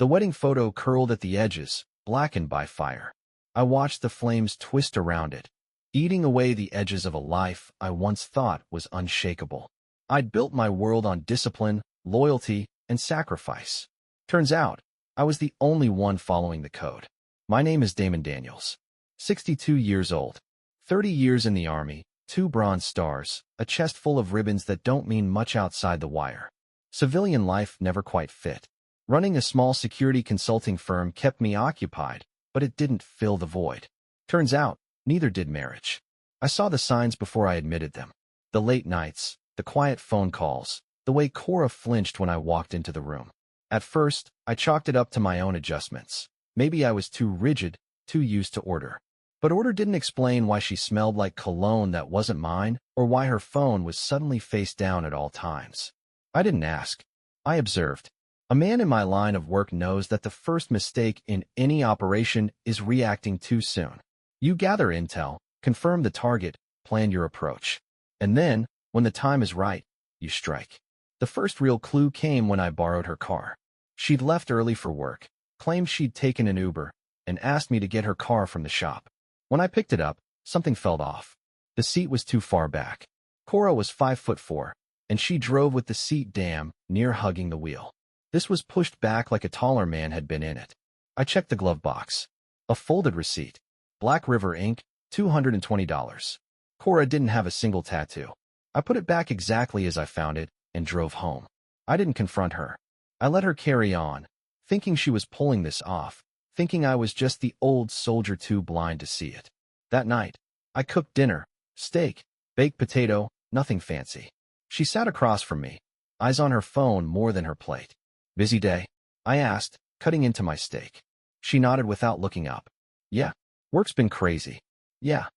The wedding photo curled at the edges, blackened by fire. I watched the flames twist around it, eating away the edges of a life I once thought was unshakable. I'd built my world on discipline, loyalty, and sacrifice. Turns out, I was the only one following the code. My name is Damon Daniels. 62 years old. 30 years in the Army, 2 Bronze Stars, a chest full of ribbons that don't mean much outside the wire. Civilian life never quite fit. Running a small security consulting firm kept me occupied, but it didn't fill the void. Turns out, neither did marriage. I saw the signs before I admitted them. The late nights, the quiet phone calls, the way Cora flinched when I walked into the room. At first, I chalked it up to my own adjustments. Maybe I was too rigid, too used to order. But order didn't explain why she smelled like cologne that wasn't mine, or why her phone was suddenly face down at all times. I didn't ask. I observed. A man in my line of work knows that the first mistake in any operation is reacting too soon. You gather intel, confirm the target, plan your approach. And then, when the time is right, you strike. The first real clue came when I borrowed her car. She'd left early for work, claimed she'd taken an Uber, and asked me to get her car from the shop. When I picked it up, something felt off. The seat was too far back. Cora was 5'4", and she drove with the seat damn near hugging the wheel. This was pushed back like a taller man had been in it. I checked the glove box. A folded receipt. Black River Ink, $220. Cora didn't have a single tattoo. I put it back exactly as I found it and drove home. I didn't confront her. I let her carry on, thinking she was pulling this off, thinking I was just the old soldier too blind to see it. That night, I cooked dinner, steak, baked potato, nothing fancy. She sat across from me, eyes on her phone more than her plate. Busy day? I asked, cutting into my steak. She nodded without looking up. Yeah. Work's been crazy. Yeah.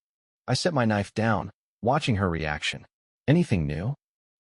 I set my knife down, watching her reaction. Anything new?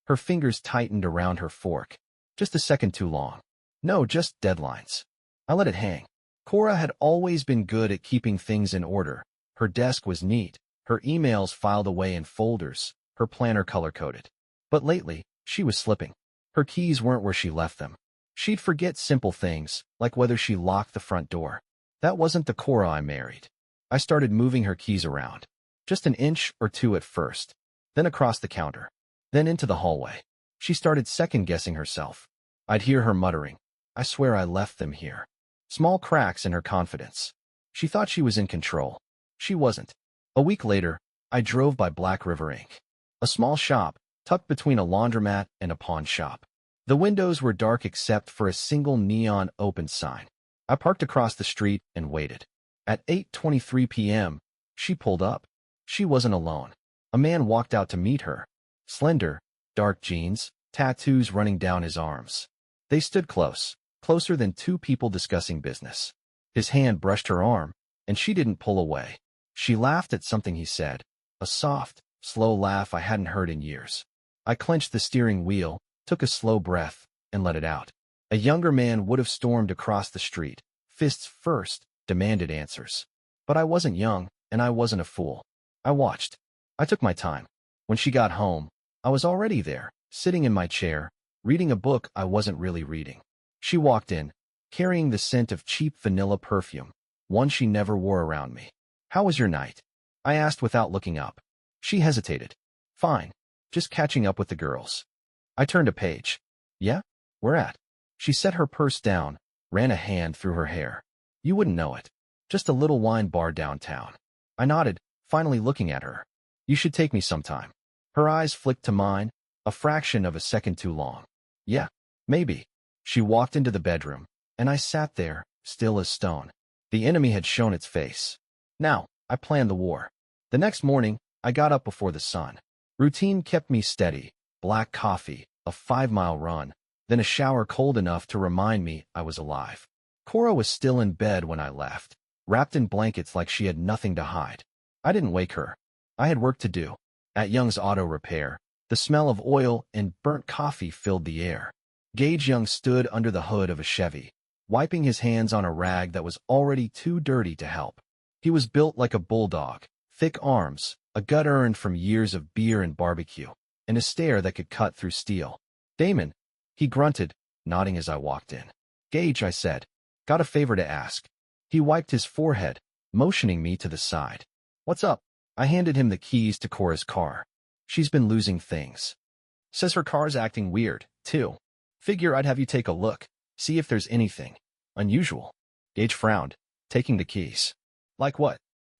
Her fingers tightened around her fork. Just a second too long. No, just deadlines. I let it hang. Cora had always been good at keeping things in order. Her desk was neat, her emails filed away in folders, her planner color-coded. But lately, she was slipping. Her keys weren't where she left them. She'd forget simple things, like whether she locked the front door. That wasn't the Cora I married. I started moving her keys around. Just an inch or two at first, then across the counter, then into the hallway. She started second-guessing herself. I'd hear her muttering, "I swear I left them here." Small cracks in her confidence. She thought she was in control. She wasn't. A week later, I drove by Black River Ink. A small shop, tucked between a laundromat and a pawn shop. The windows were dark except for a single neon open sign. I parked across the street and waited. At 8:23 p.m., she pulled up. She wasn't alone. A man walked out to meet her. Slender, dark jeans, tattoos running down his arms. They stood close, closer than two people discussing business. His hand brushed her arm, and she didn't pull away. She laughed at something he said, a soft, slow laugh I hadn't heard in years. I clenched the steering wheel, took a slow breath, and let it out. A younger man would have stormed across the street, fists first, demanded answers. But I wasn't young, and I wasn't a fool. I watched. I took my time. When she got home, I was already there, sitting in my chair, reading a book I wasn't really reading. She walked in, carrying the scent of cheap vanilla perfume, one she never wore around me. "How was your night?" I asked without looking up. She hesitated. "Fine. Just catching up with the girls." I turned a page. "Yeah? Where at?" She set her purse down, ran a hand through her hair. "You wouldn't know it. Just a little wine bar downtown." I nodded, finally looking at her. "You should take me sometime." Her eyes flicked to mine, a fraction of a second too long. "Yeah, maybe." She walked into the bedroom, and I sat there, still as stone. The enemy had shown its face. Now, I planned the war. The next morning, I got up before the sun. Routine kept me steady. Black coffee, a 5-mile run, then a shower cold enough to remind me I was alive. Cora was still in bed when I left, wrapped in blankets like she had nothing to hide. I didn't wake her. I had work to do. At Young's Auto Repair, the smell of oil and burnt coffee filled the air. Gage Young stood under the hood of a Chevy, wiping his hands on a rag that was already too dirty to help. He was built like a bulldog, thick arms, a gut earned from years of beer and barbecue, and a stare that could cut through steel. "Damon," he grunted, nodding as I walked in. "Gage," I said. Got a favor to ask. He wiped his forehead, motioning me to the side. What's up? I handed him the keys to Cora's car. She's been losing things. Says her car's acting weird, too. Figure I'd have you take a look, see if there's anything unusual. Gage frowned, taking the keys. Like what?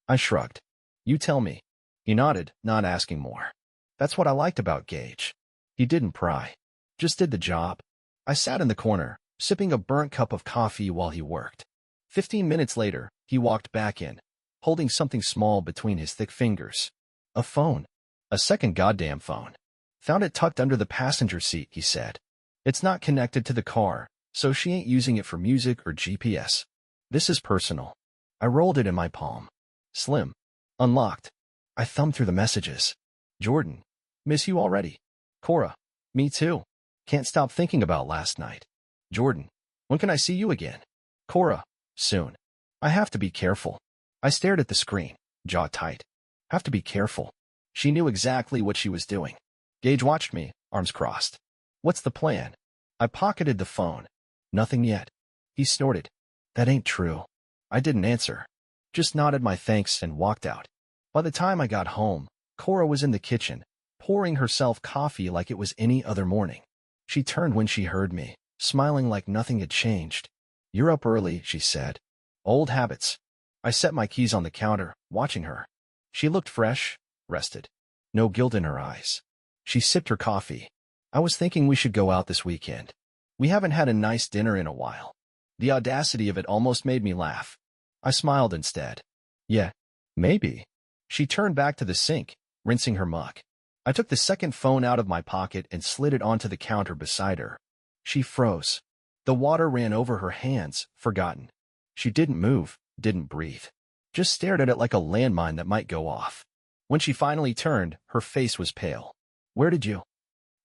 I shrugged. You tell me. He nodded, not asking more. That's what I liked about Gage. He didn't pry. Just did the job. I sat in the corner, sipping a burnt cup of coffee while he worked. 15 minutes later, he walked back in, holding something small between his thick fingers. A phone. A second goddamn phone. Found it tucked under the passenger seat, he said. It's not connected to the car, so she ain't using it for music or GPS. This is personal. I rolled it in my palm. Slim. Unlocked. I thumbed through the messages. Jordan. Miss you already. Cora. Me too. Can't stop thinking about last night. Jordan. When can I see you again? Cora. Soon. I have to be careful. I stared at the screen, jaw tight. Have to be careful. She knew exactly what she was doing. Gage watched me, arms crossed. What's the plan? I pocketed the phone. Nothing yet. He snorted. That ain't true. I didn't answer. Just nodded my thanks and walked out. By the time I got home, Cora was in the kitchen, pouring herself coffee like it was any other morning. She turned when she heard me, smiling like nothing had changed. You're up early, she said. Old habits. I set my keys on the counter, watching her. She looked fresh, rested. No guilt in her eyes. She sipped her coffee. I was thinking we should go out this weekend. We haven't had a nice dinner in a while. The audacity of it almost made me laugh. I smiled instead. Yeah, maybe. She turned back to the sink, rinsing her mug. I took the second phone out of my pocket and slid it onto the counter beside her. She froze. The water ran over her hands, forgotten. She didn't move, didn't breathe. Just stared at it like a landmine that might go off. When she finally turned, her face was pale. Where did you?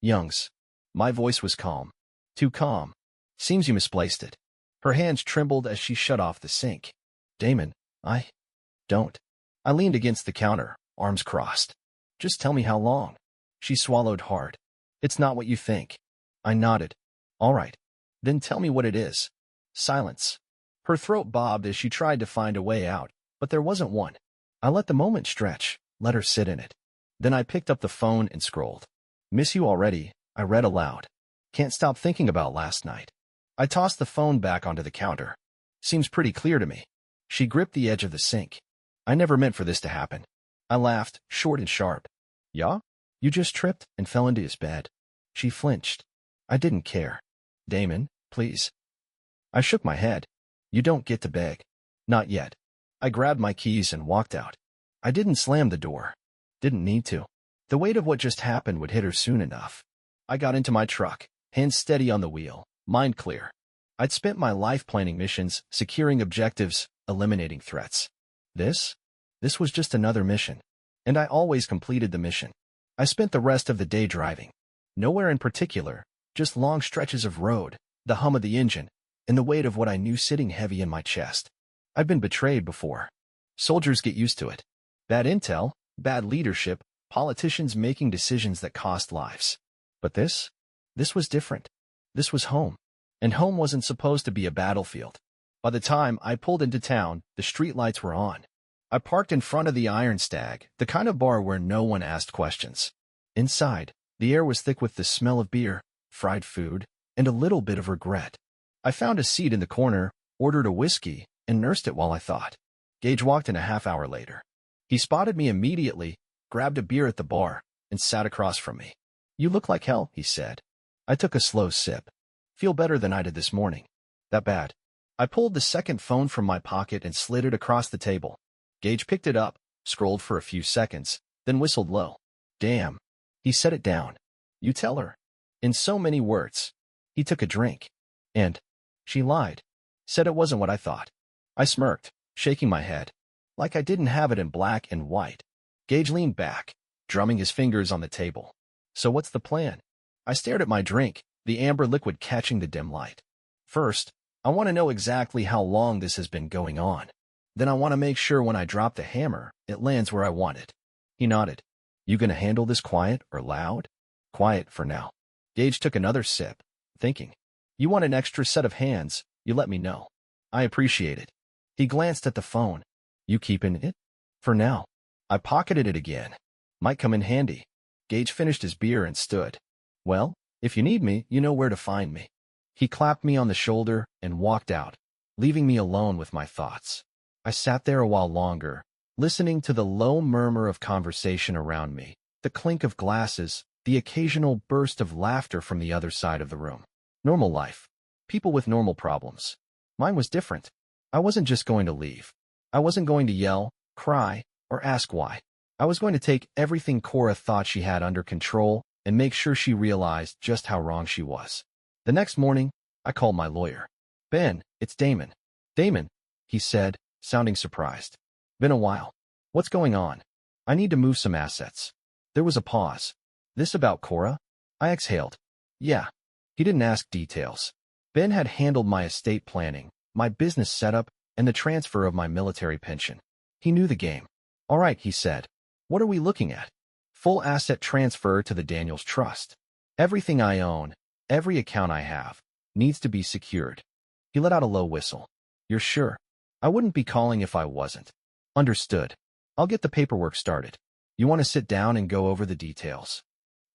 Young's. My voice was calm. Too calm. Seems you misplaced it. Her hands trembled as she shut off the sink. Damon, I don't. I leaned against the counter, arms crossed. Just tell me how long. She swallowed hard. It's not what you think. I nodded. All right. Then tell me what it is. Silence. Her throat bobbed as she tried to find a way out, but there wasn't one. I let the moment stretch, let her sit in it. Then I picked up the phone and scrolled. Miss you already, I read aloud. Can't stop thinking about last night. I tossed the phone back onto the counter. Seems pretty clear to me. She gripped the edge of the sink. I never meant for this to happen. I laughed, short and sharp. Yeah? You just tripped and fell into his bed. She flinched. I didn't care. Damon, please. I shook my head. You don't get to beg. Not yet. I grabbed my keys and walked out. I didn't slam the door. Didn't need to. The weight of what just happened would hit her soon enough. I got into my truck, hands steady on the wheel, mind clear. I'd spent my life planning missions, securing objectives, eliminating threats. This was just another mission. And I always completed the mission. I spent the rest of the day driving. Nowhere in particular, just long stretches of road, the hum of the engine, and the weight of what I knew sitting heavy in my chest. I'd been betrayed before. Soldiers get used to it. Bad intel, bad leadership, politicians making decisions that cost lives. But this was different. This was home. And home wasn't supposed to be a battlefield. By the time I pulled into town, the streetlights were on. I parked in front of the Iron Stag, the kind of bar where no one asked questions. Inside, the air was thick with the smell of beer, fried food, and a little bit of regret. I found a seat in the corner, ordered a whiskey, and nursed it while I thought. Gage walked in a half hour later. He spotted me immediately, grabbed a beer at the bar, and sat across from me. You look like hell, he said. I took a slow sip. Feel better than I did this morning. That bad. I pulled the second phone from my pocket and slid it across the table. Gage picked it up, scrolled for a few seconds, then whistled low. Damn. He set it down. You tell her. In so many words. He took a drink. And she lied. Said it wasn't what I thought. I smirked, shaking my head. Like I didn't have it in black and white. Gage leaned back, drumming his fingers on the table. So what's the plan? I stared at my drink, the amber liquid catching the dim light. First, I want to know exactly how long this has been going on. Then I want to make sure when I drop the hammer, it lands where I want it. He nodded. You gonna handle this quiet or loud? Quiet for now. Gage took another sip, thinking. You want an extra set of hands, you let me know. I appreciate it. He glanced at the phone. You keeping it? For now. I pocketed it again. Might come in handy. Gage finished his beer and stood. Well, if you need me, you know where to find me. He clapped me on the shoulder and walked out, leaving me alone with my thoughts. I sat there a while longer, listening to the low murmur of conversation around me, the clink of glasses, the occasional burst of laughter from the other side of the room. Normal life. People with normal problems. Mine was different. I wasn't just going to leave. I wasn't going to yell, cry, or ask why. I was going to take everything Cora thought she had under control and make sure she realized just how wrong she was. The next morning, I called my lawyer. Ben, it's Damon. Damon, he said, sounding surprised. Been a while. What's going on? I need to move some assets. There was a pause. This about Cora? I exhaled. Yeah. He didn't ask details. Ben had handled my estate planning, my business setup, and the transfer of my military pension. He knew the game. All right, he said. What are we looking at? Full asset transfer to the Daniels Trust. Everything I own, every account I have, needs to be secured. He let out a low whistle. You're sure? I wouldn't be calling if I wasn't. Understood. I'll get the paperwork started. You want to sit down and go over the details?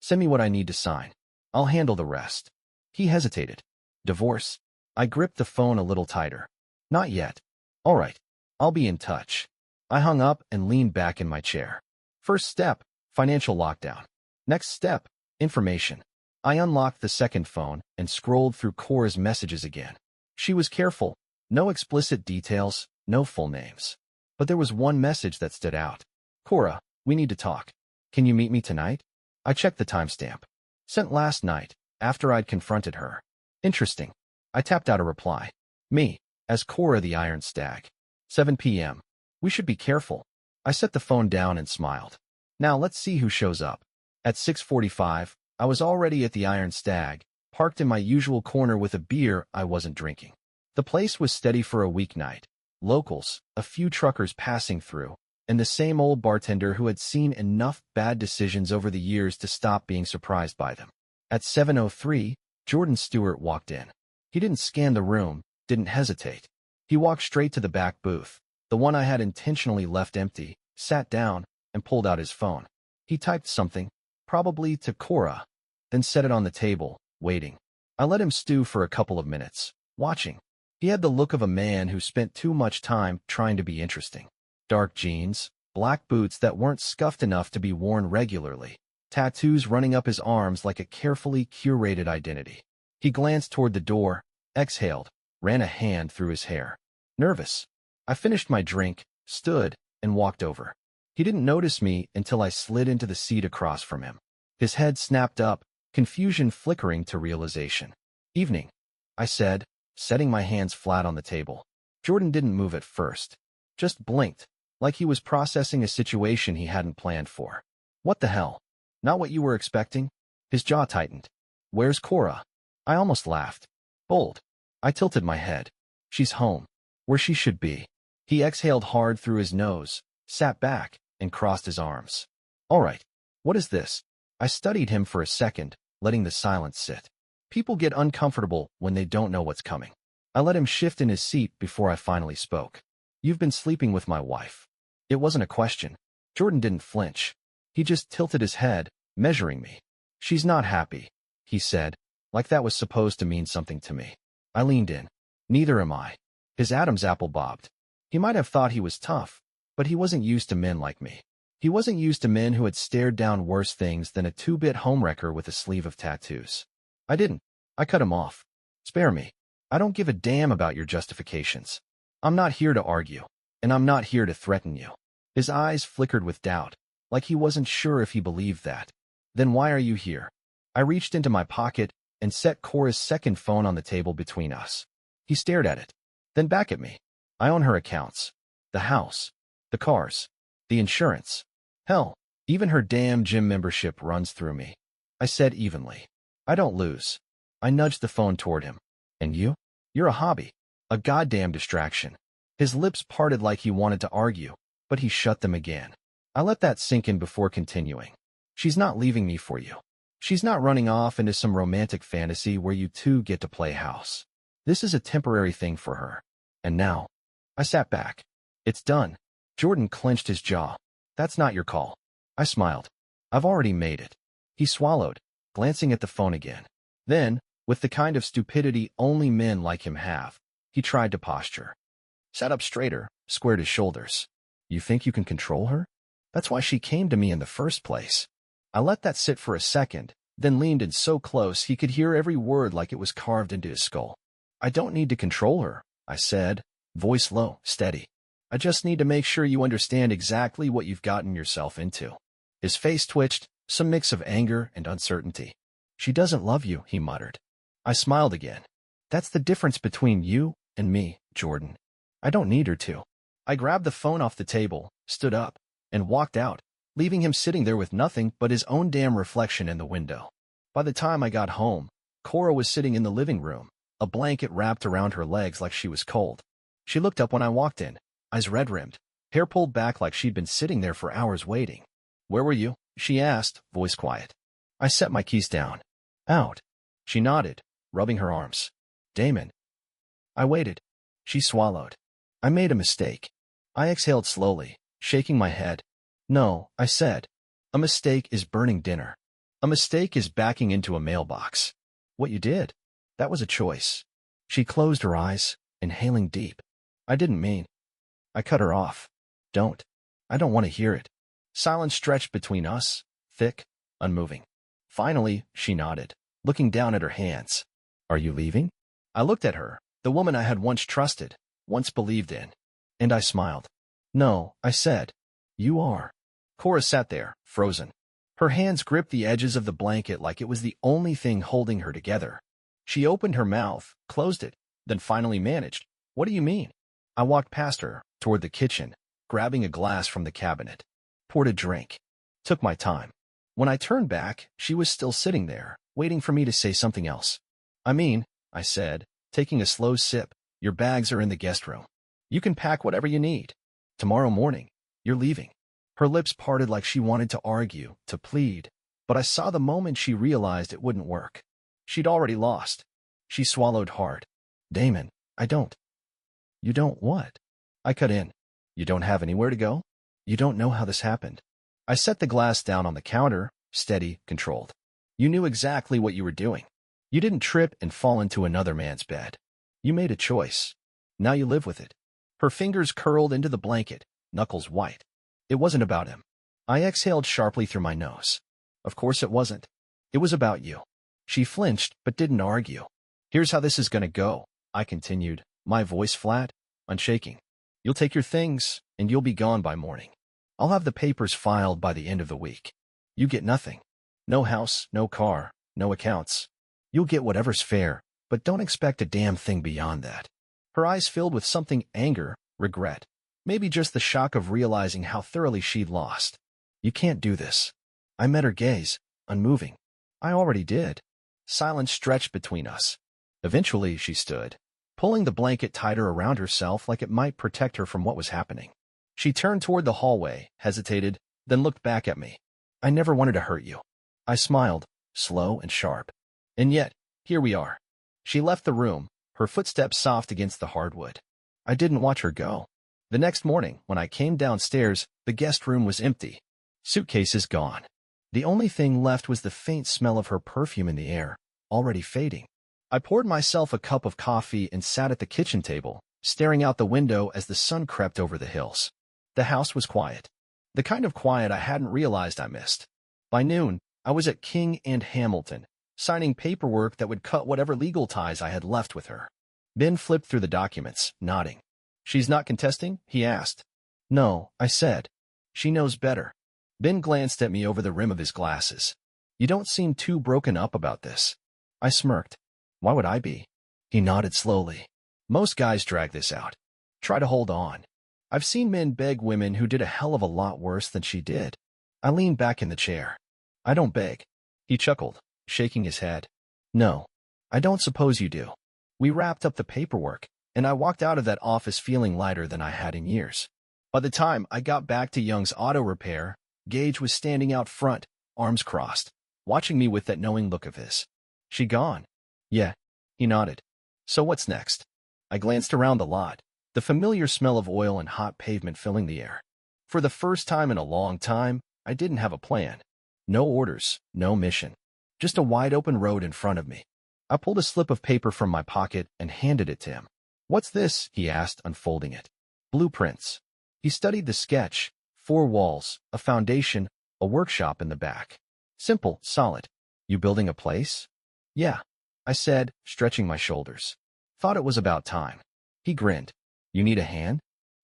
Send me what I need to sign. I'll handle the rest. He hesitated. Divorce? I gripped the phone a little tighter. Not yet. All right. I'll be in touch. I hung up and leaned back in my chair. First step, financial lockdown. Next step, information. I unlocked the second phone and scrolled through Cora's messages again. She was careful. No explicit details, no full names. But there was one message that stood out. Cora, we need to talk. Can you meet me tonight? I checked the timestamp. Sent last night, after I'd confronted her. Interesting. I tapped out a reply. Me, as Cora the Iron Stag. 7 p.m. We should be careful. I set the phone down and smiled. Now let's see who shows up. At 6:45, I was already at the Iron Stag, parked in my usual corner with a beer I wasn't drinking. The place was steady for a weeknight. Locals, a few truckers passing through, and the same old bartender who had seen enough bad decisions over the years to stop being surprised by them. At 7:03, Jordan Stewart walked in. He didn't scan the room, didn't hesitate. He walked straight to the back booth, the one I had intentionally left empty, sat down, and pulled out his phone. He typed something, probably to Cora, then set it on the table, waiting. I let him stew for a couple of minutes, watching. He had the look of a man who spent too much time trying to be interesting. Dark jeans, black boots that weren't scuffed enough to be worn regularly, tattoos running up his arms like a carefully curated identity. He glanced toward the door, exhaled, ran a hand through his hair. Nervous. I finished my drink, stood, and walked over. He didn't notice me until I slid into the seat across from him. His head snapped up, confusion flickering to realization. Evening, I said, setting my hands flat on the table. Jordan didn't move at first, just blinked, like he was processing a situation he hadn't planned for. What the hell? Not what you were expecting? His jaw tightened. Where's Cora? I almost laughed. Bold. I tilted my head. She's home, where she should be. He exhaled hard through his nose, sat back, and crossed his arms. All right, what is this? I studied him for a second, letting the silence sit. People get uncomfortable when they don't know what's coming. I let him shift in his seat before I finally spoke. You've been sleeping with my wife. It wasn't a question. Jordan didn't flinch. He just tilted his head, measuring me. She's not happy, he said, like that was supposed to mean something to me. I leaned in. Neither am I. His Adam's apple bobbed. He might have thought he was tough, but he wasn't used to men like me. He wasn't used to men who had stared down worse things than a two-bit homewrecker with a sleeve of tattoos. I didn't. I cut him off. Spare me. I don't give a damn about your justifications. I'm not here to argue, and I'm not here to threaten you. His eyes flickered with doubt, like he wasn't sure if he believed that. Then why are you here? I reached into my pocket and set Cora's second phone on the table between us. He stared at it, then back at me. I own her accounts. The house. The cars. The insurance. Hell, even her damn gym membership runs through me. I said evenly. I don't lose. I nudged the phone toward him. And you? You're a hobby. A goddamn distraction. His lips parted like he wanted to argue, but he shut them again. I let that sink in before continuing. She's not leaving me for you. She's not running off into some romantic fantasy where you two get to play house. This is a temporary thing for her. And now? I sat back. It's done. Jordan clenched his jaw. That's not your call. I smiled. I've already made it. He swallowed, glancing at the phone again. Then, with the kind of stupidity only men like him have, he tried to posture. Sat up straighter, squared his shoulders. You think you can control her? That's why she came to me in the first place. I let that sit for a second, then leaned in so close he could hear every word like it was carved into his skull. I don't need to control her, I said, voice low, steady. I just need to make sure you understand exactly what you've gotten yourself into. His face twitched, some mix of anger and uncertainty. She doesn't love you, he muttered. I smiled again. That's the difference between you and me, Jordan. I don't need her to. I grabbed the phone off the table, stood up, and walked out, leaving him sitting there with nothing but his own damn reflection in the window. By the time I got home, Cora was sitting in the living room, a blanket wrapped around her legs like she was cold. She looked up when I walked in, eyes red-rimmed, hair pulled back like she'd been sitting there for hours waiting. Where were you? She asked, voice quiet. I set my keys down. Out. She nodded, rubbing her arms. Damon. I waited. She swallowed. I made a mistake. I exhaled slowly, shaking my head. No, I said. A mistake is burning dinner. A mistake is backing into a mailbox. What you did? That was a choice. She closed her eyes, inhaling deep. I didn't mean. I cut her off. Don't. I don't want to hear it. Silence stretched between us, thick, unmoving. Finally, she nodded, looking down at her hands. Are you leaving? I looked at her, the woman I had once trusted, once believed in. And I smiled. No, I said. You are. Cora sat there, frozen. Her hands gripped the edges of the blanket like it was the only thing holding her together. She opened her mouth, closed it, then finally managed. What do you mean? I walked past her, toward the kitchen, grabbing a glass from the cabinet. Poured a drink. Took my time. When I turned back, she was still sitting there, waiting for me to say something else. I said, taking a slow sip, your bags are in the guest room. You can pack whatever you need. Tomorrow morning, you're leaving. Her lips parted like she wanted to argue, to plead, but I saw the moment she realized it wouldn't work. She'd already lost. She swallowed hard. Damon, I don't. You don't what? I cut in. You don't have anywhere to go? You don't know how this happened. I set the glass down on the counter, steady, controlled. You knew exactly what you were doing. You didn't trip and fall into another man's bed. You made a choice. Now you live with it. Her fingers curled into the blanket, knuckles white. It wasn't about him. I exhaled sharply through my nose. Of course it wasn't. It was about you. She flinched, but didn't argue. Here's how this is gonna go, I continued, my voice flat, unshaking. You'll take your things, and you'll be gone by morning. I'll have the papers filed by the end of the week. You get nothing. No house, no car, no accounts. You'll get whatever's fair, but don't expect a damn thing beyond that. Her eyes filled with something anger, regret. Maybe just the shock of realizing how thoroughly she'd lost. You can't do this. I met her gaze, unmoving. I already did. Silence stretched between us. Eventually, she stood, pulling the blanket tighter around herself like it might protect her from what was happening. She turned toward the hallway, hesitated, then looked back at me. I never wanted to hurt you. I smiled, slow and sharp. And yet, here we are. She left the room, her footsteps soft against the hardwood. I didn't watch her go. The next morning, when I came downstairs, the guest room was empty. Suitcases gone. The only thing left was the faint smell of her perfume in the air, already fading. I poured myself a cup of coffee and sat at the kitchen table, staring out the window as the sun crept over the hills. The house was quiet. The kind of quiet I hadn't realized I missed. By noon, I was at King and Hamilton, signing paperwork that would cut whatever legal ties I had left with her. Ben flipped through the documents, nodding. She's not contesting? He asked. No, I said. She knows better. Ben glanced at me over the rim of his glasses. You don't seem too broken up about this. I smirked. Why would I be? He nodded slowly. Most guys drag this out. Try to hold on. I've seen men beg women who did a hell of a lot worse than she did. I leaned back in the chair. I don't beg. He chuckled, shaking his head. No, I don't suppose you do. We wrapped up the paperwork, and I walked out of that office feeling lighter than I had in years. By the time I got back to Young's Auto Repair, Gage was standing out front, arms crossed, watching me with that knowing look of his. She gone? Yeah, he nodded. So what's next? I glanced around the lot. the familiar smell of oil and hot pavement filling the air. For the first time in a long time, I didn't have a plan. No orders, no mission. Just a wide-open road in front of me. I pulled a slip of paper from my pocket and handed it to him. "What's this?" he asked, unfolding it. "Blueprints." He studied the sketch. 4 walls, a foundation, a workshop in the back. Simple, solid. "You building a place?" "Yeah," I said, stretching my shoulders. Thought it was about time. He grinned. "You need a hand?"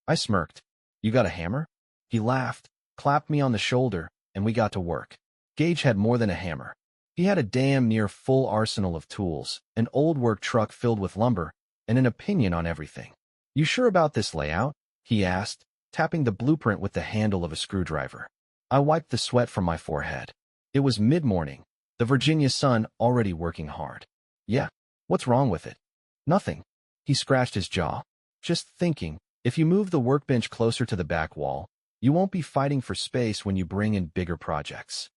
I smirked. "You got a hammer?" He laughed, clapped me on the shoulder, and we got to work. Gage had more than a hammer. He had a damn near full arsenal of tools, an old work truck filled with lumber, and an opinion on everything. "You sure about this layout?" he asked, tapping the blueprint with the handle of a screwdriver. I wiped the sweat from my forehead. It was mid-morning, the Virginia sun already working hard. "Yeah, what's wrong with it?" "Nothing." He scratched his jaw. "Just thinking, if you move the workbench closer to the back wall, you won't be fighting for space when you bring in bigger projects."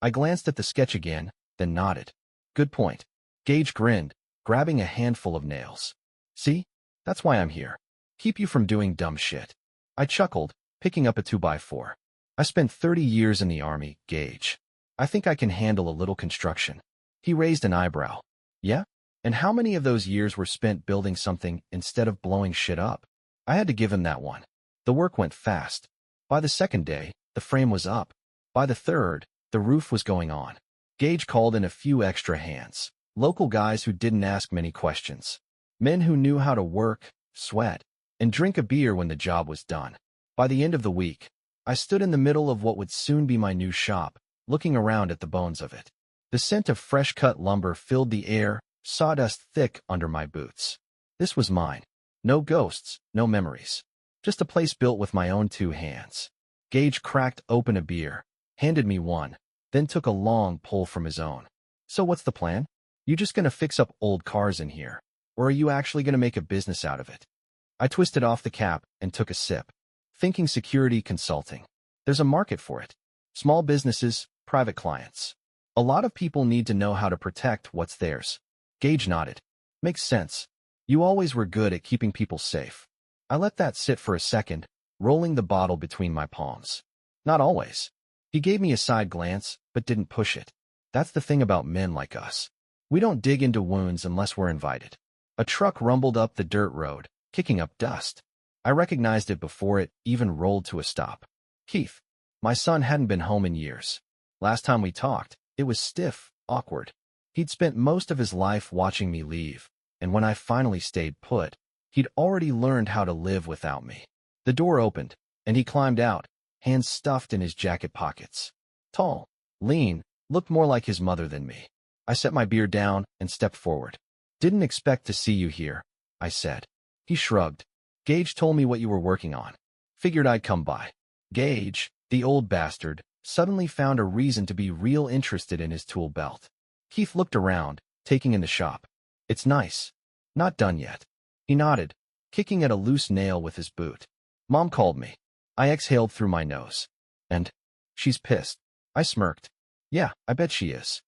I glanced at the sketch again, then nodded. "Good point." Gage grinned, grabbing a handful of nails. "See? That's why I'm here. Keep you from doing dumb shit." I chuckled, picking up a 2x4. "I spent 30 years in the Army, Gage. I think I can handle a little construction." He raised an eyebrow. "Yeah? And how many of those years were spent building something instead of blowing shit up?" I had to give him that one. The work went fast. By the second day, the frame was up. By the third, the roof was going on. Gage called in a few extra hands. Local guys who didn't ask many questions. Men who knew how to work, sweat, and drink a beer when the job was done. By the end of the week, I stood in the middle of what would soon be my new shop, looking around at the bones of it. The scent of fresh-cut lumber filled the air, sawdust thick under my boots. This was mine. No ghosts, no memories. Just a place built with my own 2 hands. Gage cracked open a beer, handed me one, then took a long pull from his own. "So what's the plan? You just gonna fix up old cars in here, or are you actually gonna make a business out of it?" I twisted off the cap and took a sip. Thinking security consulting. There's a market for it. Small businesses, private clients. A lot of people need to know how to protect what's theirs. Gage nodded. "Makes sense. You always were good at keeping people safe." I let that sit for a second, rolling the bottle between my palms. "Not always." He gave me a side glance, but didn't push it. That's the thing about men like us. We don't dig into wounds unless we're invited. A truck rumbled up the dirt road, kicking up dust. I recognized it before it even rolled to a stop. Keith. My son hadn't been home in years. Last time we talked, it was stiff, awkward. He'd spent most of his life watching me leave, and when I finally stayed put, he'd already learned how to live without me. The door opened, and he climbed out, hands stuffed in his jacket pockets. Tall, lean, looked more like his mother than me. I set my beer down and stepped forward. "Didn't expect to see you here," I said. He shrugged. "Gage told me what you were working on. Figured I'd come by." Gage, the old bastard, suddenly found a reason to be real interested in his tool belt. Keith looked around, taking in the shop. "It's nice. Not done yet." He nodded, kicking at a loose nail with his boot. "Mom called me." I exhaled through my nose. "And? She's pissed." I smirked. "Yeah, I bet she is."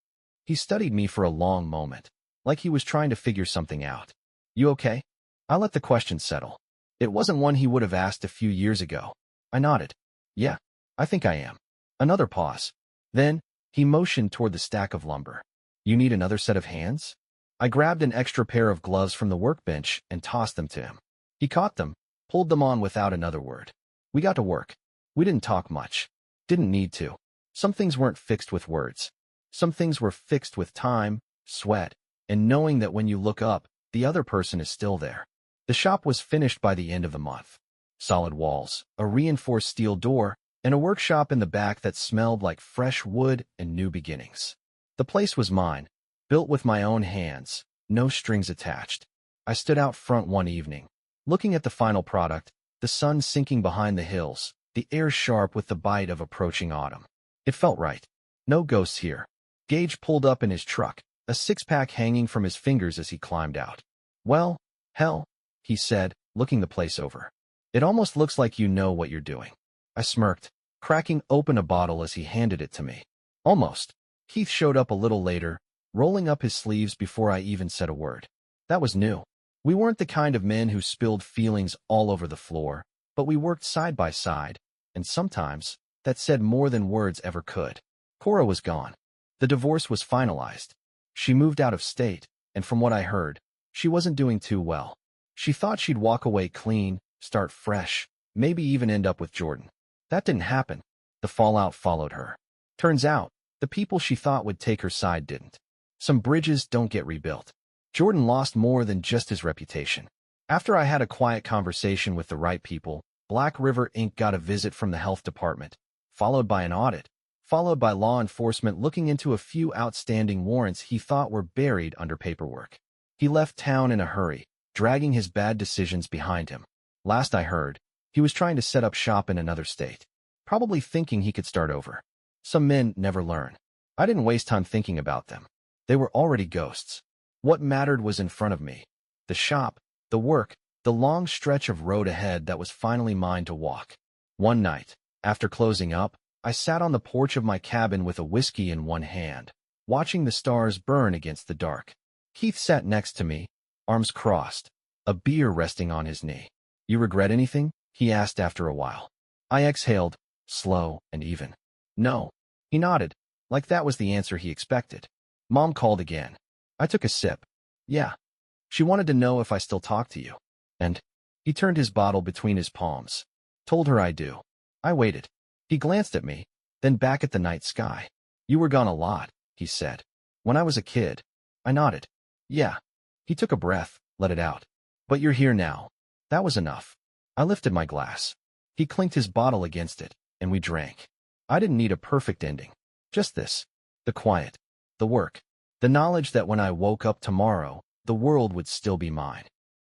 He studied me for a long moment, like he was trying to figure something out. "You okay?" I let the question settle. It wasn't one he would have asked a few years ago. I nodded. "Yeah, I think I am." Another pause. Then, he motioned toward the stack of lumber. "You need another set of hands?" I grabbed an extra pair of gloves from the workbench and tossed them to him. He caught them, pulled them on without another word. We got to work. We didn't talk much. Didn't need to. Some things weren't fixed with words. Some things were fixed with time, sweat, and knowing that when you look up, the other person is still there. The shop was finished by the end of the month. Solid walls, a reinforced steel door, and a workshop in the back that smelled like fresh wood and new beginnings. The place was mine, built with my own hands, no strings attached. I stood out front one evening, looking at the final product, the sun sinking behind the hills, the air sharp with the bite of approaching autumn. It felt right. No ghosts here. Gage pulled up in his truck, a six-pack hanging from his fingers as he climbed out. "Well, hell," he said, looking the place over. "It almost looks like you know what you're doing." I smirked, cracking open a bottle as he handed it to me. "Almost." Keith showed up a little later, rolling up his sleeves before I even said a word. That was new. We weren't the kind of men who spilled feelings all over the floor, but we worked side by side, and sometimes that said more than words ever could. Cora was gone. The divorce was finalized. She moved out of state, and from what I heard, she wasn't doing too well. She thought she'd walk away clean, start fresh, maybe even end up with Jordan. That didn't happen. The fallout followed her. Turns out, the people she thought would take her side didn't. Some bridges don't get rebuilt. Jordan lost more than just his reputation. After I had a quiet conversation with the right people, Black River Inc. got a visit from the health department, followed by an audit, followed by law enforcement looking into a few outstanding warrants he thought were buried under paperwork. He left town in a hurry, dragging his bad decisions behind him. Last I heard, he was trying to set up shop in another state, probably thinking he could start over. Some men never learn. I didn't waste time thinking about them. They were already ghosts. What mattered was in front of me. The shop, the work, the long stretch of road ahead that was finally mine to walk. One night, after closing up, I sat on the porch of my cabin with a whiskey in one hand, watching the stars burn against the dark. Keith sat next to me, arms crossed, a beer resting on his knee. "You regret anything?" he asked after a while. I exhaled, slow and even. "No." He nodded, like that was the answer he expected. Mom called again. I took a sip. "Yeah. She wanted to know if I still talk to you." And he turned his bottle between his palms. "Told her I do." I waited. He glanced at me, then back at the night sky. "You were gone a lot," he said. "When I was a kid." I nodded. "Yeah." He took a breath, let it out. "But you're here now." That was enough. I lifted my glass. He clinked his bottle against it, and we drank. I didn't need a perfect ending. Just this. The quiet. The work. The knowledge that when I woke up tomorrow, the world would still be mine.